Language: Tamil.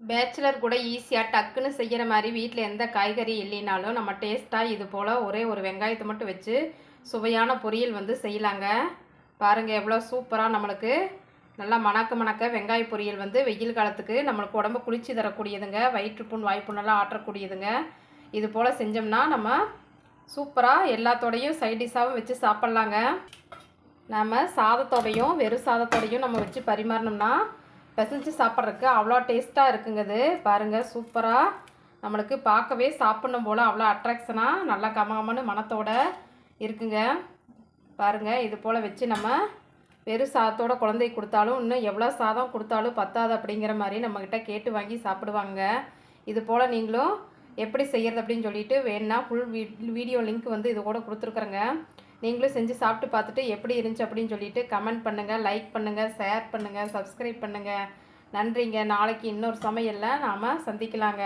பேச்சுலர் கூட ஈஸியாக டக்குன்னு செய்கிற மாதிரி வீட்டில் எந்த காய்கறி இல்லைனாலும் நம்ம டேஸ்ட்டாக இது போல் ஒரே ஒரு வெங்காயத்தை மட்டும் வச்சு சுவையான பொரியல் வந்து செய்யலாங்க. பாருங்கள் எவ்வளோ சூப்பராக நம்மளுக்கு நல்லா மணக்க மணக்க வெங்காய பொரியல் வந்து வெயில் காலத்துக்கு நம்மளுக்கு உடம்பு குளிர்ச்சி தரக்கூடியதுங்க. வயிற்றுப்புண் வாய்ப்புண்ணெல்லாம் ஆற்றக்கூடியதுங்க. இது போல் செஞ்சோம்னா நம்ம சூப்பராக எல்லாத்தோடையும் சைட் டிஷ்ஷாகவும் வச்சு சாப்பிட்லாங்க. நம்ம சாதத்தோடையும் வெறும் சாதத்தோடையும் நம்ம வச்சு பரிமாறினோம்னா பிசைஞ்சு சாப்பிட்றதுக்கு அவ்வளோ டேஸ்ட்டாக இருக்குங்க. இது பாருங்கள் சூப்பராக நம்மளுக்கு பார்க்கவே சாப்பிட்ணும் போல் அவ்வளோ அட்ராக்ஷனாக நல்லா கமகமன்னு மணத்தோட இருக்குங்க. பாருங்கள் இது போல் வச்சு நம்ம வெறும் சாதத்தோட குழந்தைக்கு கொடுத்தாலும் இன்னும் எவ்வளோ சாதம் கொடுத்தாலும் பத்தாது அப்படிங்கிற மாதிரி நம்மக்கிட்ட கேட்டு வாங்கி சாப்பிடுவாங்க. இது போல் நீங்களும் எப்படி செய்கிறது அப்படின்னு சொல்லிட்டு வேணுன்னா ஃபுல் வீடியோ லிங்க் வந்து இது கூட கொடுத்துருக்குறேங்க. நீங்களும் செஞ்சு சாப்பிட்டு பார்த்துட்டு எப்படி இருந்துச்சு அப்படின்னு சொல்லிட்டு கமெண்ட் பண்ணுங்கள், லைக் பண்ணுங்கள், ஷேர் பண்ணுங்கள், சப்ஸ்கிரைப் பண்ணுங்கள். நன்றிங்க. நாளைக்கு இன்னொரு சமையலில் நாம் சந்திக்கலாங்க.